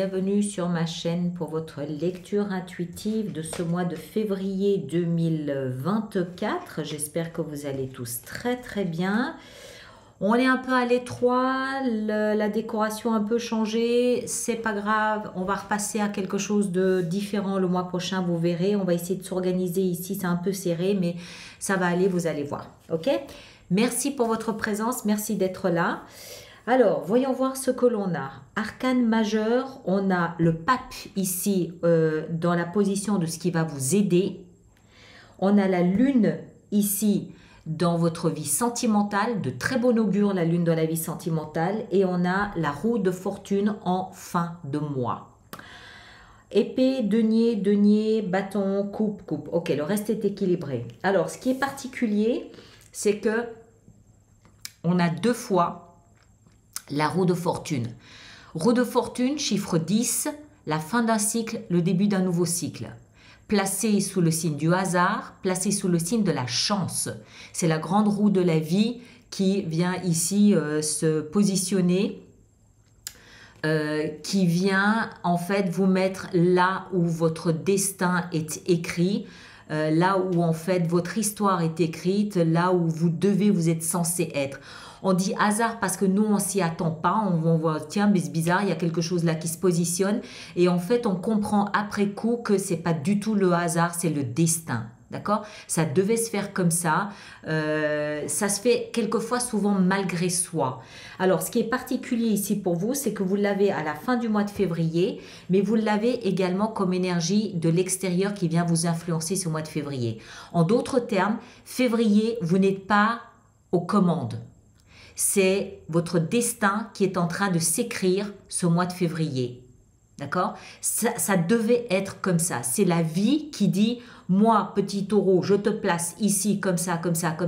bienvenue sur ma chaîne pour votre lecture intuitive de ce mois de février 2024. J'espère que vous allez tous très bien. On est un peu à l'étroit, la décoration a un peu changé, c'est pas grave, on va repasser à quelque chose de différent le mois prochain, vous verrez. On va essayer de s'organiser ici, c'est un peu serré, mais ça va aller, vous allez voir. Ok? Merci pour votre présence, merci d'être là. Alors, voyons voir ce que l'on a. Arcane majeur, on a le pape ici dans la position de ce qui va vous aider. On a la lune ici dans votre vie sentimentale, de très bon augure la lune dans la vie sentimentale. Et on a la roue de fortune en fin de mois. Épée, denier, bâton, coupe. Ok, le reste est équilibré. Alors, ce qui est particulier, c'est que on a deux fois la roue de fortune. Roue de fortune, chiffre 10, la fin d'un cycle, le début d'un nouveau cycle. Placé sous le signe du hasard, placé sous le signe de la chance. C'est la grande roue de la vie qui vient ici se positionner, qui vient en fait vous mettre là où votre destin est écrit, là où en fait votre histoire est écrite, là où vous êtes censé être. On dit hasard parce que nous, on s'y attend pas. On voit, tiens, mais c'est bizarre, il y a quelque chose là qui se positionne. Et en fait, on comprend après coup que c'est pas du tout le hasard, c'est le destin. D'accord? Ça devait se faire comme ça. Ça se fait quelquefois, souvent malgré soi. Alors, ce qui est particulier ici pour vous, c'est que vous l'avez à la fin du mois de février, mais vous l'avez également comme énergie de l'extérieur qui vient vous influencer ce mois de février. En d'autres termes, février, vous n'êtes pas aux commandes. C'est votre destin qui est en train de s'écrire ce mois de février. D'accord? Ça devait être comme ça. C'est la vie qui dit, moi, petit taureau, je te place ici, comme ça,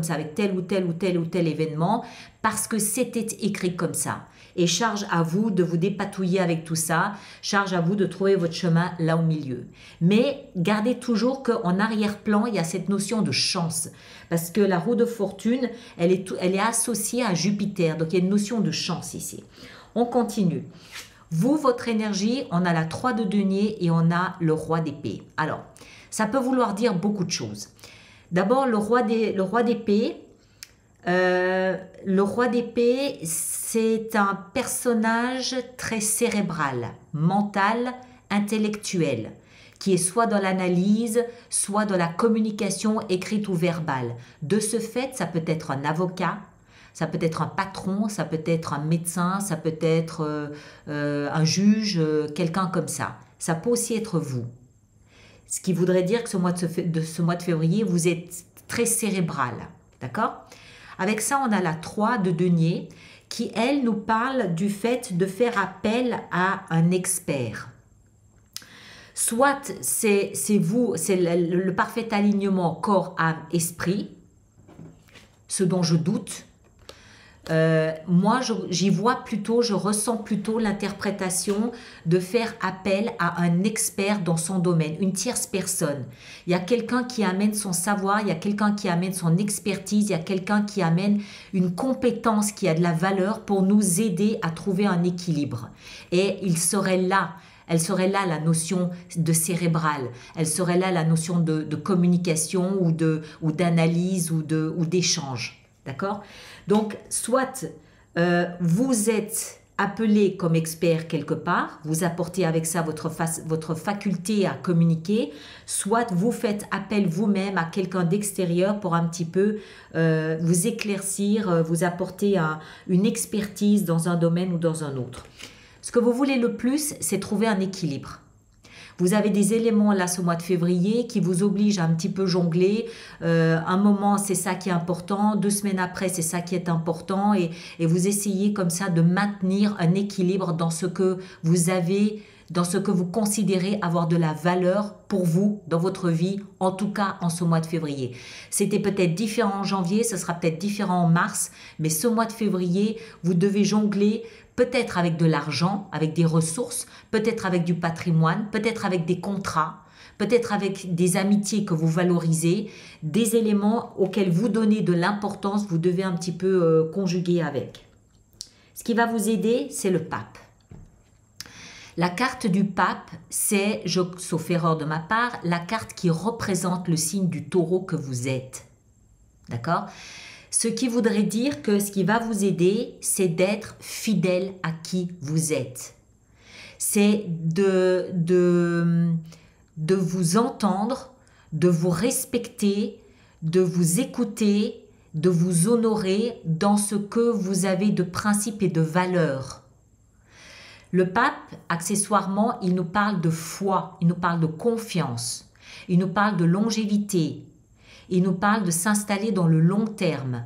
avec tel ou tel événement, parce que c'était écrit comme ça. Et charge à vous de vous dépatouiller avec tout ça, charge à vous de trouver votre chemin là au milieu. Mais gardez toujours qu'en arrière-plan, il y a cette notion de chance. Parce que la roue de fortune, elle est associée à Jupiter. Donc, il y a une notion de chance ici. On continue. Vous, votre énergie, on a la 3 de denier et on a le roi d'épée. Alors, ça peut vouloir dire beaucoup de choses. D'abord, le roi d'épée, c'est un personnage très cérébral, mental, intellectuel, qui est soit dans l'analyse, soit dans la communication écrite ou verbale. De ce fait, ça peut être un avocat, ça peut être un patron, ça peut être un médecin, ça peut être un juge, quelqu'un comme ça. Ça peut aussi être vous. Ce qui voudrait dire que ce mois de février, vous êtes très cérébral. D'accord? Avec ça, on a la 3 de denier qui, elle, nous parle du fait de faire appel à un expert. Soit c'est vous, c'est le parfait alignement corps, âme, esprit, ce dont je doute. Moi, j'y vois plutôt, je ressens plutôt l'interprétation de faire appel à un expert dans son domaine, une tierce personne. Il y a quelqu'un qui amène son savoir, il y a quelqu'un qui amène son expertise, il y a quelqu'un qui amène une compétence qui a de la valeur pour nous aider à trouver un équilibre. Et il serait là. Elle serait là la notion de cérébral, elle serait là la notion de communication ou d'analyse ou d'échange. D'accord? Donc, soit vous êtes appelé comme expert quelque part, vous apportez avec ça votre faculté à communiquer, soit vous faites appel vous-même à quelqu'un d'extérieur pour un petit peu vous éclaircir, vous apporter une expertise dans un domaine ou dans un autre. Ce que vous voulez le plus, c'est trouver un équilibre. Vous avez des éléments là ce mois de février qui vous obligent à un petit peu jongler. Un moment, c'est ça qui est important. 2 semaines après, c'est ça qui est important. Et vous essayez comme ça de maintenir un équilibre dans ce que vous avez, dans ce que vous considérez avoir de la valeur pour vous dans votre vie, en tout cas en ce mois de février. C'était peut-être différent en janvier, ce sera peut-être différent en mars, mais ce mois de février, vous devez jongler peut-être avec de l'argent, avec des ressources, peut-être avec du patrimoine, peut-être avec des contrats, peut-être avec des amitiés que vous valorisez, des éléments auxquels vous donnez de l'importance, vous devez un petit peu conjuguer avec. Ce qui va vous aider, c'est le pape. La carte du pape, c'est, sauf erreur de ma part, la carte qui représente le signe du taureau que vous êtes. D'accord? Ce qui voudrait dire que ce qui va vous aider, c'est d'être fidèle à qui vous êtes. C'est de vous entendre, de vous respecter, de vous écouter, de vous honorer dans ce que vous avez de principes et de valeurs. Le pape, accessoirement, il nous parle de foi, il nous parle de confiance, il nous parle de longévité, il nous parle de s'installer dans le long terme,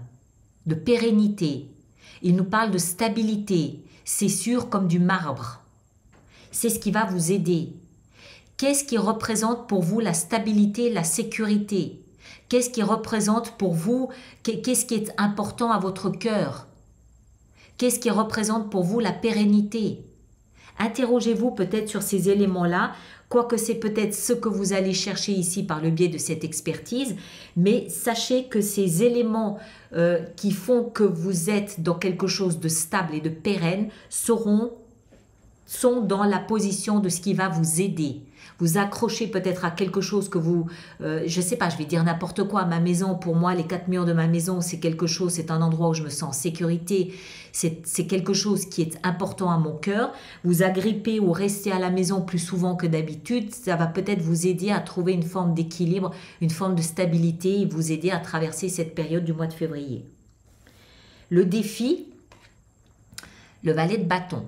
de pérennité, il nous parle de stabilité, c'est sûr comme du marbre. C'est ce qui va vous aider. Qu'est-ce qui représente pour vous la stabilité, la sécurité? Qu'est-ce qui représente pour vous, qu'est-ce qui est important à votre cœur? Qu'est-ce qui représente pour vous la pérennité? Interrogez-vous peut-être sur ces éléments-là, quoique c'est peut-être ce que vous allez chercher ici par le biais de cette expertise, mais sachez que ces éléments qui font que vous êtes dans quelque chose de stable et de pérenne sont dans la position de ce qui va vous aider. Vous accrochez peut-être à quelque chose que vous, je ne sais pas, je vais dire n'importe quoi, ma maison, pour moi, les 4 murs de ma maison, c'est quelque chose, c'est un endroit où je me sens en sécurité, c'est quelque chose qui est important à mon cœur. Vous agrippez ou restez à la maison plus souvent que d'habitude, ça va peut-être vous aider à trouver une forme d'équilibre, une forme de stabilité et vous aider à traverser cette période du mois de février. Le défi, le valet de bâton.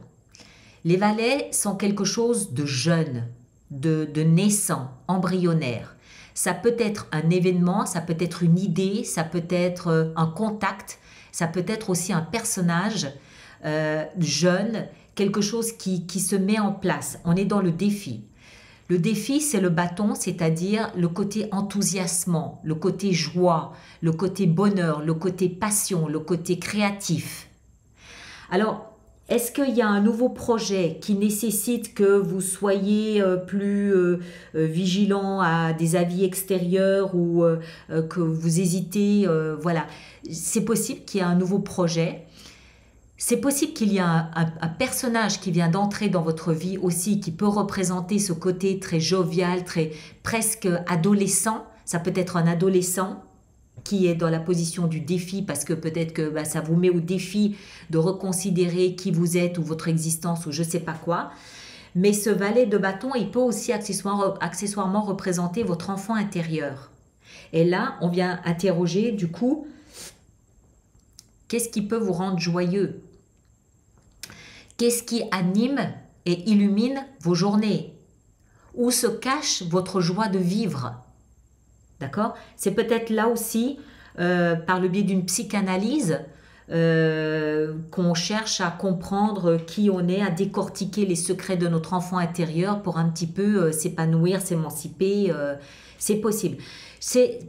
Les valets sont quelque chose de jeune, de naissant, embryonnaire. Ça peut être un événement, ça peut être une idée, ça peut être un contact, ça peut être aussi un personnage jeune, quelque chose qui se met en place. On est dans le défi. Le défi, c'est le bâton, c'est-à-dire le côté enthousiasmant, le côté joie, le côté bonheur, le côté passion, le côté créatif. Alors, est-ce qu'il y a un nouveau projet qui nécessite que vous soyez plus vigilant à des avis extérieurs ou que vous hésitez, voilà. C'est possible qu'il y ait un nouveau projet. C'est possible qu'il y ait un personnage qui vient d'entrer dans votre vie aussi, qui peut représenter ce côté très jovial, très presque adolescent. Ça peut être un adolescent qui est dans la position du défi parce que peut-être que ça vous met au défi de reconsidérer qui vous êtes ou votre existence ou je ne sais pas quoi. Mais ce valet de bâton, il peut aussi accessoirement représenter votre enfant intérieur. Et là, on vient interroger du coup, qu'est-ce qui peut vous rendre joyeux? Qu'est-ce qui anime et illumine vos journées? Où se cache votre joie de vivre? D'accord? C'est peut-être là aussi, par le biais d'une psychanalyse, qu'on cherche à comprendre qui on est, à décortiquer les secrets de notre enfant intérieur pour un petit peu s'épanouir, s'émanciper. C'est possible.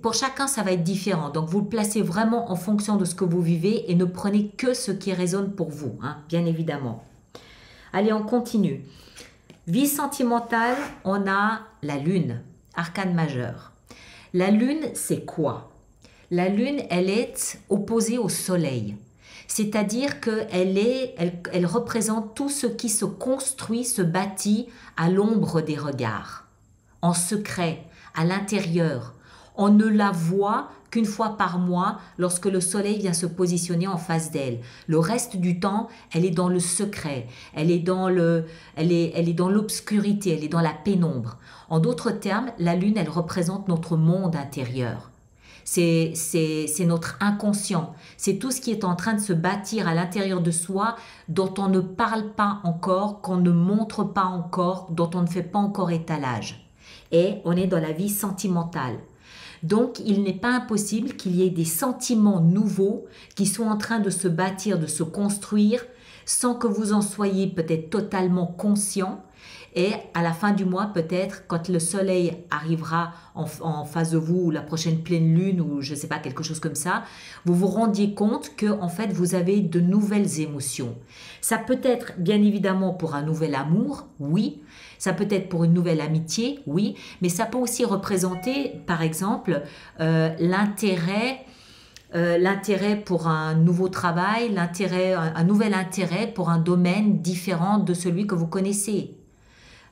Pour chacun, ça va être différent. Donc, vous le placez vraiment en fonction de ce que vous vivez et ne prenez que ce qui résonne pour vous, hein, bien évidemment. Allez, on continue. Vie sentimentale, on a la lune, arcane majeur. La lune, c'est quoi? La lune, elle est opposée au soleil. C'est-à-dire qu'elle représente tout ce qui se construit, se bâtit à l'ombre des regards, en secret, à l'intérieur. On ne la voit qu'une fois par mois lorsque le soleil vient se positionner en face d'elle. Le reste du temps, elle est dans le secret, elle est dans l'obscurité, elle est dans la pénombre. En d'autres termes, la lune, elle représente notre monde intérieur. C'est notre inconscient. C'est tout ce qui est en train de se bâtir à l'intérieur de soi, dont on ne parle pas encore, qu'on ne montre pas encore, dont on ne fait pas encore étalage. Et on est dans la vie sentimentale. Donc, il n'est pas impossible qu'il y ait des sentiments nouveaux qui sont en train de se bâtir, de se construire, sans que vous en soyez peut-être totalement conscient. Et à la fin du mois, peut-être, quand le soleil arrivera en face de vous, ou la prochaine pleine lune, ou je ne sais pas, quelque chose comme ça, vous vous rendiez compte que, en fait, vous avez de nouvelles émotions. Ça peut être, bien évidemment, pour un nouvel amour, oui. Ça peut être pour une nouvelle amitié, oui. Mais ça peut aussi représenter, par exemple, l'intérêt pour un nouveau travail, un nouvel intérêt pour un domaine différent de celui que vous connaissez.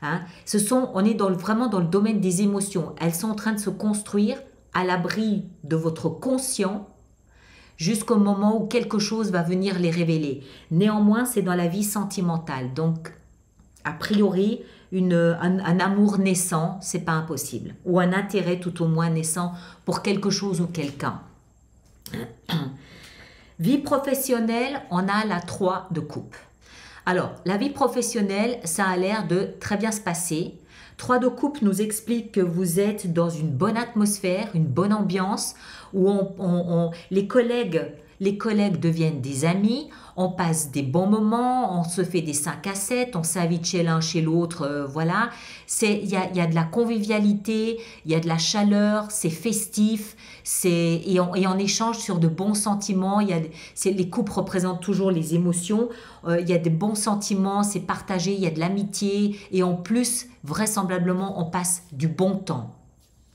Hein. On est vraiment dans le domaine des émotions. Elles sont en train de se construire à l'abri de votre conscient jusqu'au moment où quelque chose va venir les révéler. Néanmoins, c'est dans la vie sentimentale. Donc, a priori, un amour naissant, c'est pas impossible. Ou un intérêt tout au moins naissant pour quelque chose ou quelqu'un. Vie professionnelle, on a la 3 de coupe. Alors, la vie professionnelle, ça a l'air de très bien se passer. 3 de coupe nous explique que vous êtes dans une bonne atmosphère, une bonne ambiance, où les collègues deviennent des amis, on passe des bons moments, on se fait des 5 à 7, on s'invite chez l'un, chez l'autre, voilà. Il y a de la convivialité, il y a de la chaleur, c'est festif, et on échange sur de bons sentiments. Les couples représentent toujours les émotions, il y a des bons sentiments, c'est partagé, il y a de l'amitié, et en plus, vraisemblablement, on passe du bon temps.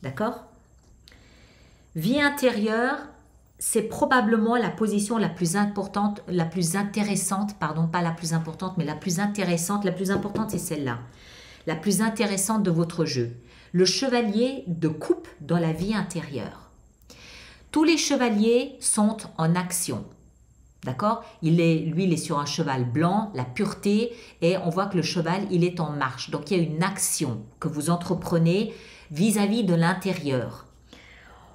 D'accord ? Vie intérieure, c'est probablement la position la plus importante, la plus intéressante, pardon, pas la plus importante, mais la plus intéressante. La plus importante, c'est celle-là. La plus intéressante de votre jeu. Le chevalier de coupe dans la vie intérieure. Tous les chevaliers sont en action. D'accord ? Lui, il est sur un cheval blanc, la pureté, et on voit que le cheval, il est en marche. Donc, il y a une action que vous entreprenez vis-à-vis de l'intérieur.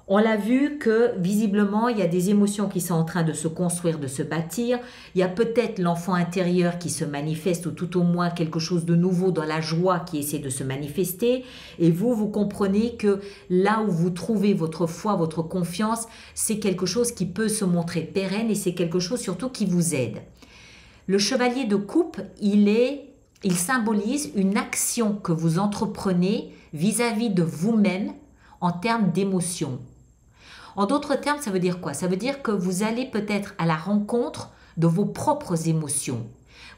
On l'a vu que visiblement, il y a des émotions qui sont en train de se construire, de se bâtir. Il y a peut-être l'enfant intérieur qui se manifeste ou tout au moins quelque chose de nouveau dans la joie qui essaie de se manifester. Et vous comprenez que là où vous trouvez votre foi, votre confiance, c'est quelque chose qui peut se montrer pérenne et c'est quelque chose surtout qui vous aide. Le chevalier de coupe, il symbolise une action que vous entreprenez vis-à-vis de vous-même en termes d'émotion. En d'autres termes, ça veut dire quoi? Ça veut dire que vous allez peut-être à la rencontre de vos propres émotions.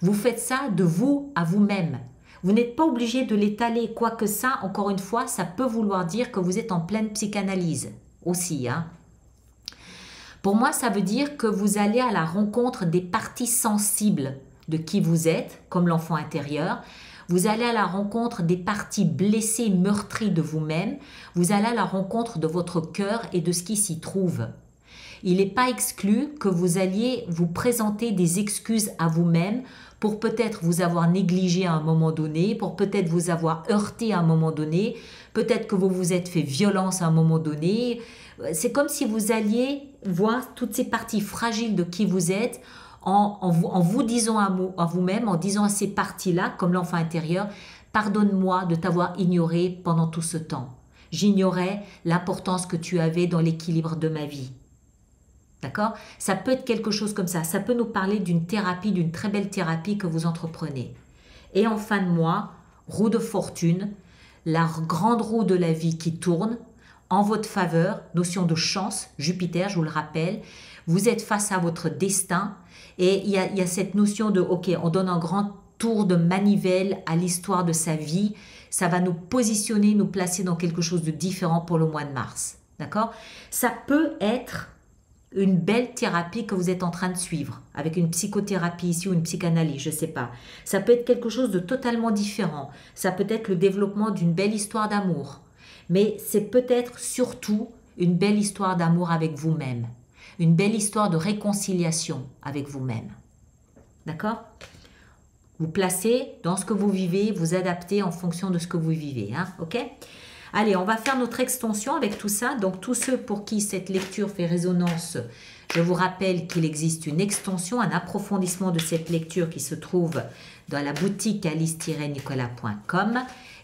Vous faites ça de vous à vous-même. Vous n'êtes pas obligé de l'étaler, quoique ça, encore une fois, ça peut vouloir dire que vous êtes en pleine psychanalyse aussi. Hein. Pour moi, ça veut dire que vous allez à la rencontre des parties sensibles de qui vous êtes, comme l'enfant intérieur. Vous allez à la rencontre des parties blessées, meurtries de vous-même. Vous allez à la rencontre de votre cœur et de ce qui s'y trouve. Il n'est pas exclu que vous alliez vous présenter des excuses à vous-même pour peut-être vous avoir négligé à un moment donné, pour peut-être vous avoir heurté à un moment donné, peut-être que vous vous êtes fait violence à un moment donné. C'est comme si vous alliez voir toutes ces parties fragiles de qui vous êtes en vous disant à vous-même, en disant à ces parties-là, comme l'enfant intérieur, « Pardonne-moi de t'avoir ignoré pendant tout ce temps. J'ignorais l'importance que tu avais dans l'équilibre de ma vie. » D'accord? Ça peut être quelque chose comme ça. Ça peut nous parler d'une thérapie, d'une très belle thérapie que vous entreprenez. Et en fin de mois, roue de fortune, la grande roue de la vie qui tourne en votre faveur, notion de chance, Jupiter, je vous le rappelle. Vous êtes face à votre destin et il y a cette notion de, ok, on donne un grand tour de manivelle à l'histoire de sa vie. Ça va nous positionner, nous placer dans quelque chose de différent pour le mois de mars. D'accord? Ça peut être une belle thérapie que vous êtes en train de suivre, avec une psychothérapie ici ou une psychanalyse, je ne sais pas. Ça peut être quelque chose de totalement différent. Ça peut être le développement d'une belle histoire d'amour. Mais c'est peut-être surtout une belle histoire d'amour avec vous-même. Une belle histoire de réconciliation avec vous-même. D'accord? Vous placez dans ce que vous vivez, vous adaptez en fonction de ce que vous vivez. Hein? Ok? Allez, on va faire notre extension avec tout ça. Donc, tous ceux pour qui cette lecture fait résonance, je vous rappelle qu'il existe une extension, un approfondissement de cette lecture qui se trouve dans la boutique alice-nicolas.com.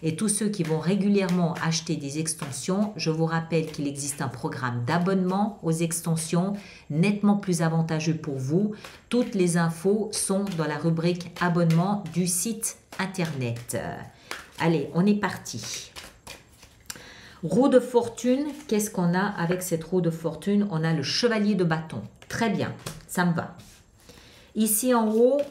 Et tous ceux qui vont régulièrement acheter des extensions, je vous rappelle qu'il existe un programme d'abonnement aux extensions nettement plus avantageux pour vous. Toutes les infos sont dans la rubrique abonnement du site internet. Allez, on est parti. Roue de fortune, qu'est-ce qu'on a avec cette roue de fortune? On a le chevalier de bâton. Très bien, ça me va. Ici en haut,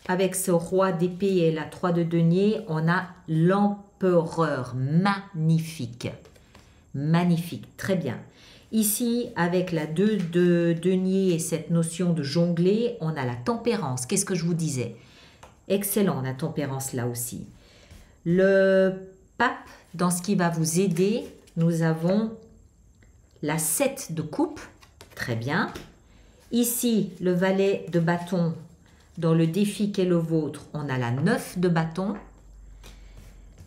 avec ce roi d'épée et la 3 de denier, on a l'empereur. Magnifique. Magnifique, très bien. Ici, avec la 2 de denier et cette notion de jongler, on a la tempérance. Qu'est-ce que je vous disais? Excellent, la tempérance là aussi. Le pape, dans ce qui va vous aider, nous avons la 7 de coupe, très bien. Ici, le valet de bâton, dans le défi qu'est le vôtre, on a la 9 de bâton.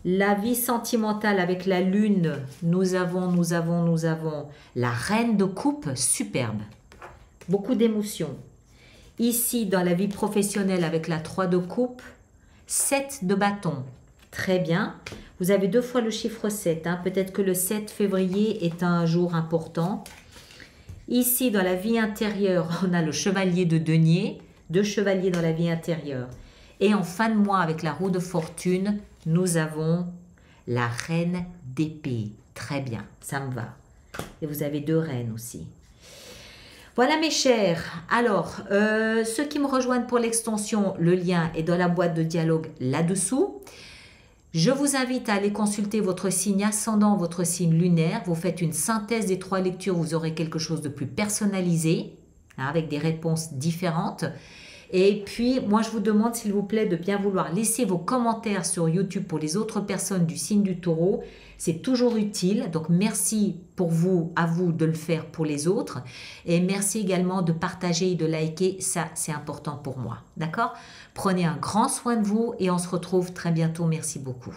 La vie sentimentale avec la lune, nous avons la reine de coupe, superbe. Beaucoup d'émotions. Ici, dans la vie professionnelle avec la 3 de coupe, 7 de bâton. Très bien. Vous avez 2 fois le chiffre 7. Hein. Peut-être que le 7 février est un jour important. Ici, dans la vie intérieure, on a le chevalier de denier. 2 chevaliers dans la vie intérieure. Et en fin de mois, avec la roue de fortune, nous avons la reine d'épée. Très bien, ça me va. Et vous avez 2 reines aussi. Voilà mes chers. Alors, ceux qui me rejoignent pour l'extension, le lien est dans la boîte de dialogue là-dessous. Je vous invite à aller consulter votre signe ascendant, votre signe lunaire. Vous faites une synthèse des 3 lectures, vous aurez quelque chose de plus personnalisé, hein, avec des réponses différentes. Et puis, moi, je vous demande, s'il vous plaît, de bien vouloir laisser vos commentaires sur YouTube pour les autres personnes du signe du Taureau. C'est toujours utile. Donc, merci pour vous, à vous de le faire pour les autres. Et merci également de partager et de liker. Ça, c'est important pour moi. D'accord? Prenez un grand soin de vous et on se retrouve très bientôt. Merci beaucoup.